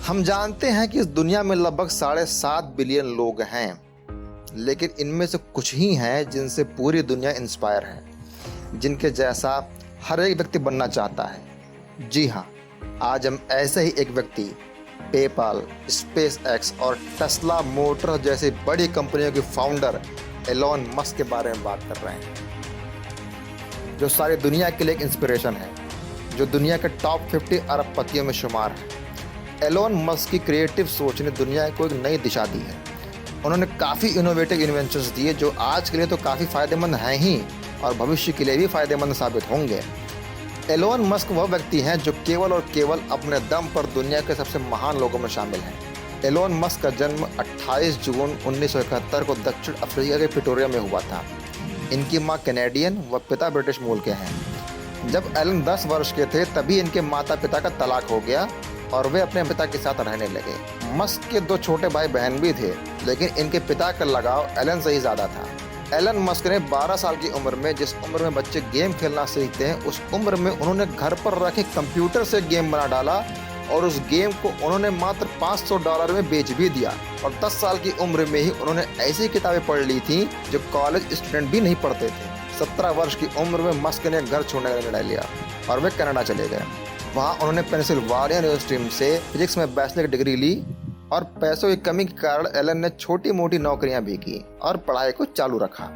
हम जानते हैं कि इस दुनिया में लगभग 7.5 बिलियन लोग हैं, लेकिन इनमें से कुछ ही हैं जिनसे पूरी दुनिया इंस्पायर है, जिनके जैसा हर एक व्यक्ति बनना चाहता है। जी हाँ, आज हम ऐसे ही एक व्यक्ति पेपाल, स्पेस एक्स और टेस्ला मोटर जैसी बड़ी कंपनियों के फाउंडर एलोन मस्क के बारे में बात कर रहे हैं, जो सारी दुनिया के लिए एक इंस्पिरेशन है, जो दुनिया के टॉप 50 अरबपतियों में शुमार है। एलोन मस्क की क्रिएटिव सोच ने दुनिया को एक नई दिशा दी है। उन्होंने काफ़ी इनोवेटिव इन्वेंशंस दिए जो आज के लिए तो काफ़ी फ़ायदेमंद हैं ही और भविष्य के लिए भी फ़ायदेमंद साबित होंगे। एलोन मस्क वह व्यक्ति हैं जो केवल और केवल अपने दम पर दुनिया के सबसे महान लोगों में शामिल हैं। एलोन मस्क का जन्म 28 जून 1971 को दक्षिण अफ्रीका के प्रिटोरिया में हुआ था। इनकी माँ कैनेडियन व पिता ब्रिटिश मूल के हैं। जब एलन 10 वर्ष के थे तभी इनके माता पिता का तलाक हो गया और वे अपने पिता के साथ रहने लगे। मस्क के 2 छोटे भाई बहन भी थे, लेकिन इनके पिता का लगाव एलन से ही ज़्यादा था। एलन मस्क ने 12 साल की उम्र में, जिस उम्र में बच्चे गेम खेलना सीखते हैं, उस उम्र में उन्होंने घर पर रखे कंप्यूटर से गेम बना डाला और उस गेम को उन्होंने मात्र $500 में बेच भी दिया। और 10 साल की उम्र में ही उन्होंने ऐसी किताबें पढ़ ली थी जो कॉलेज स्टूडेंट भी नहीं पढ़ते थे। 17 वर्ष की उम्र में मस्क ने घर छोड़ने का निर्णय लिया और वे कनाडा चले गए। वहाँ उन्होंने पेंसिल्वानिया यूनिवर्सिटी से फिजिक्स में बैचलर की डिग्री ली और पैसों की कमी के कारण एलन ने छोटी मोटी नौकरियां भी की और पढ़ाई को चालू रखा।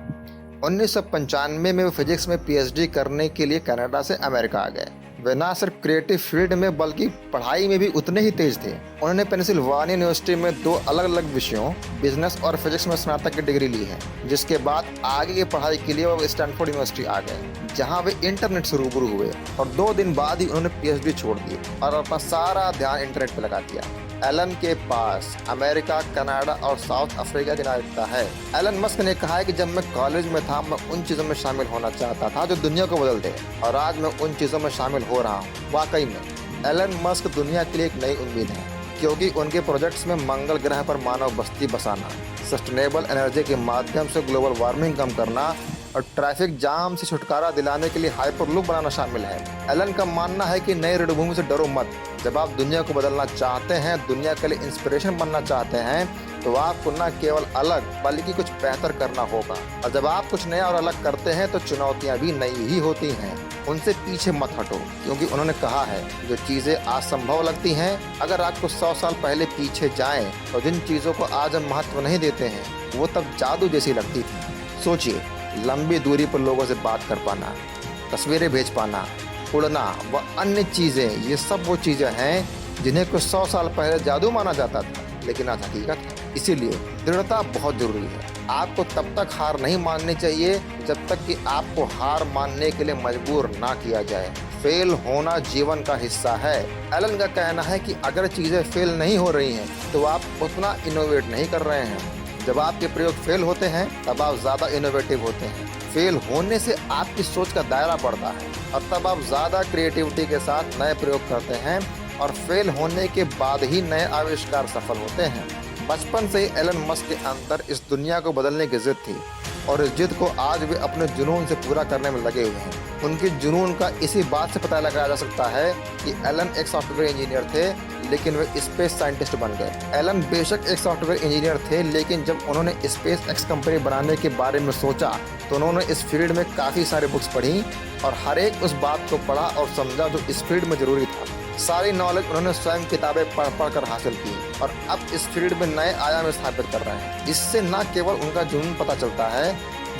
1995 में वे फिजिक्स में पीएचडी करने के लिए कनाडा से अमेरिका आ गए। वे न सिर्फ क्रिएटिव फील्ड में बल्कि पढ़ाई में भी उतने ही तेज थे। उन्होंने पेंसिल्वानिया यूनिवर्सिटी में 2 अलग अलग विषयों, बिजनेस और फिजिक्स में स्नातक की डिग्री ली है, जिसके बाद आगे की पढ़ाई के लिए वो स्टैनफोर्ड यूनिवर्सिटी आ गए, जहां वे इंटरनेट से रूबरू हुए और 2 दिन बाद ही उन्होंने पीएचडी छोड़ दी और अपना सारा ध्यान इंटरनेट पर लगा दिया। एलन के पास अमेरिका, कनाडा और साउथ अफ्रीका की नागरिकता है। एलन मस्क ने कहा है कि जब मैं कॉलेज में था, मैं उन चीज़ों में शामिल होना चाहता था जो दुनिया को बदल दे, और आज मैं उन चीज़ों में शामिल हो रहा हूँ। वाकई में एलन मस्क दुनिया के लिए एक नई उम्मीद है, क्योंकि उनके प्रोजेक्ट्स में मंगल ग्रह पर मानव बस्ती बसाना, सस्टेनेबल एनर्जी के माध्यम से ग्लोबल वार्मिंग कम करना और ट्रैफिक जाम से छुटकारा दिलाने के लिए हाइपरलूप बनाना शामिल है। एलन का मानना है कि नई रणभूमि से डरो मत। जब आप दुनिया को बदलना चाहते हैं, दुनिया के लिए इंस्पिरेशन बनना चाहते हैं, तो आपको न केवल अलग बल्कि कुछ बेहतर करना होगा। और जब आप कुछ नया और अलग करते हैं तो चुनौतियां भी नई ही होती हैं। उनसे पीछे मत हटो, क्योंकि उन्होंने कहा है जो चीज़ें आज संभव लगती हैं, अगर आज को 100 साल पहले पीछे जाएं तो जिन चीज़ों को आज हम महत्व नहीं देते हैं वो तब जादू जैसी लगती थी। सोचिए, लंबी दूरी पर लोगों से बात कर पाना, तस्वीरें भेज पाना, उड़ना व अन्य चीज़ें, ये सब वो चीज़ें हैं जिन्हें कुछ 100 साल पहले जादू माना जाता था, लेकिन आज हकीकत है। इसीलिए दृढ़ता बहुत ज़रूरी है। आपको तब तक हार नहीं माननी चाहिए जब तक कि आपको हार मानने के लिए मजबूर ना किया जाए। फेल होना जीवन का हिस्सा है। एलन का कहना है कि अगर चीज़ें फेल नहीं हो रही हैं तो आप उतना इनोवेट नहीं कर रहे हैं। जब आपके प्रयोग फेल होते हैं तब आप ज़्यादा इनोवेटिव होते हैं। फेल होने से आपकी सोच का दायरा बढ़ता है और तब आप ज़्यादा क्रिएटिविटी के साथ नए प्रयोग करते हैं और फेल होने के बाद ही नए आविष्कार सफल होते हैं। बचपन से ही एलन मस्क के अंदर इस दुनिया को बदलने की जिद थी और इस जिद को आज वे अपने जुनून से पूरा करने में लगे हुए हैं। उनके जुनून का इसी बात से पता लगाया जा सकता है कि एलन एक सॉफ्टवेयर इंजीनियर थे, लेकिन वे स्पेस साइंटिस्ट बन गए। एलन बेशक एक सॉफ्टवेयर इंजीनियर थे, लेकिन जब उन्होंने स्पेस एक्स कंपनी बनाने के बारे में सोचा तो उन्होंने इस फील्ड में काफ़ी सारी बुक्स पढ़ी और हर एक उस बात को पढ़ा और समझा जो इस फील्ड में ज़रूरी था। सारी नॉलेज उन्होंने स्वयं किताबें पढ़ कर हासिल की और अब इस फील्ड में नए आयाम स्थापित कर रहे हैं। इससे न केवल उनका जुनून पता चलता है,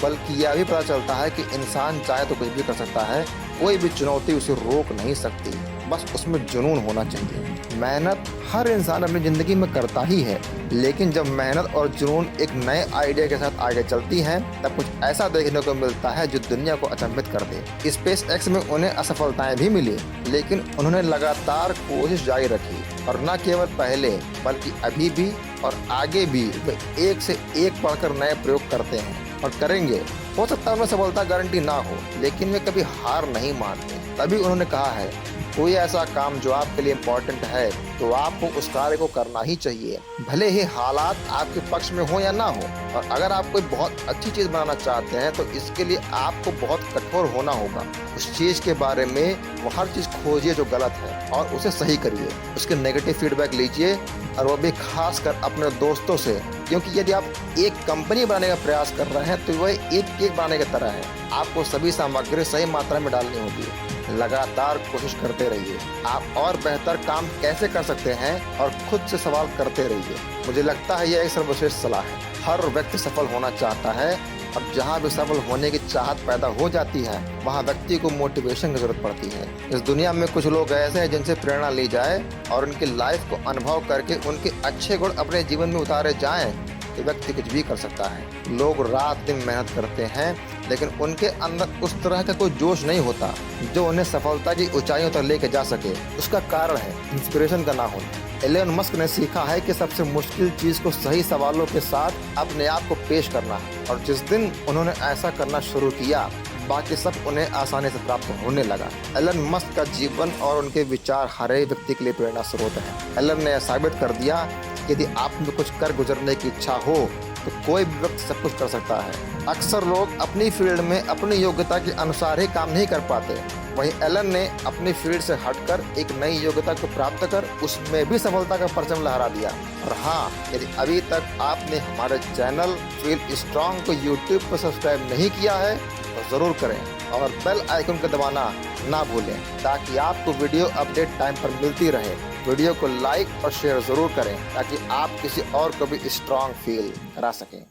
बल्कि यह भी पता चलता है कि इंसान चाहे तो कुछ भी कर सकता है, कोई भी चुनौती उसे रोक नहीं सकती, बस उसमें जुनून होना चाहिए। मेहनत हर इंसान अपनी ज़िंदगी में करता ही है, लेकिन जब मेहनत और जुनून एक नए आइडिया के साथ आगे चलती हैं, तब कुछ ऐसा देखने को मिलता है जो दुनिया को अचंभित कर दे। स्पेस एक्स में उन्हें असफलताएं भी मिली, लेकिन उन्होंने लगातार कोशिश जारी रखी और न केवल पहले बल्कि अभी भी और आगे भी वे एक से एक बढ़कर नए प्रयोग करते हैं और करेंगे। हो सकता है उन्हें सफलता गारंटी ना हो, लेकिन वे कभी हार नहीं मानते। तभी उन्होंने कहा है, कोई ऐसा काम जो आपके लिए इम्पोर्टेंट है तो आपको उस कार्य को करना ही चाहिए, भले ही हालात आपके पक्ष में हो या ना हो। और अगर आप कोई बहुत अच्छी चीज़ बनाना चाहते हैं तो इसके लिए आपको बहुत कठोर होना होगा। उस चीज़ के बारे में वो हर चीज़ खोजिए जो गलत है और उसे सही करिए। उसके नेगेटिव फीडबैक लीजिए और वो भी खास कर अपने दोस्तों से, क्योंकि यदि आप एक कंपनी बनाने का प्रयास कर रहे हैं तो वह एक केक बनाने की तरह है। आपको सभी सामग्री सही मात्रा में डालनी होगी। लगातार कोशिश करते रहिए। आप और बेहतर काम कैसे कर सकते हैं और खुद से सवाल करते रहिए। मुझे लगता है यह एक सर्वश्रेष्ठ सलाह है। हर व्यक्ति सफल होना चाहता है और जहाँ भी सफल होने की चाहत पैदा हो जाती है वहाँ व्यक्ति को मोटिवेशन की जरूरत पड़ती है। इस दुनिया में कुछ लोग ऐसे हैं जिनसे प्रेरणा ली जाए और उनकी लाइफ को अनुभव करके उनके अच्छे गुण अपने जीवन में उतारे जाएं तो व्यक्ति कुछ भी कर सकता है। लोग रात दिन मेहनत करते हैं लेकिन उनके अंदर उस तरह का कोई जोश नहीं होता जो उन्हें सफलता की ऊंचाइयों तक लेके जा सके। उसका कारण है इंस्पिरेशन का ना होना। एलन मस्क ने सीखा है कि सबसे मुश्किल चीज को सही सवालों के साथ अपने आप को पेश करना है, और जिस दिन उन्होंने ऐसा करना शुरू किया बाकी सब उन्हें आसानी से प्राप्त होने लगा। एलन मस्क का जीवन और उनके विचार हर एक व्यक्ति के लिए प्रेरणा स्रोत है। एलन ने साबित कर दिया कि यदि आप में कुछ कर गुजरने की इच्छा हो तो कोई भी व्यक्ति सब कुछ कर सकता है। अक्सर लोग अपनी फील्ड में अपनी योग्यता के अनुसार ही काम नहीं कर पाते, वहीं एलन ने अपनी फील्ड से हटकर एक नई योग्यता को प्राप्त कर उसमें भी सफलता का परचम लहरा दिया। और हाँ, यदि अभी तक आपने हमारे चैनल फील स्ट्रांग को यूट्यूब पर सब्सक्राइब नहीं किया है तो ज़रूर करें और बेल आइकन को दबाना ना भूलें ताकि आपको वीडियो अपडेट टाइम पर मिलती रहे। वीडियो को लाइक और शेयर ज़रूर करें ताकि आप किसी और को भी स्ट्रांग फील करा सकें।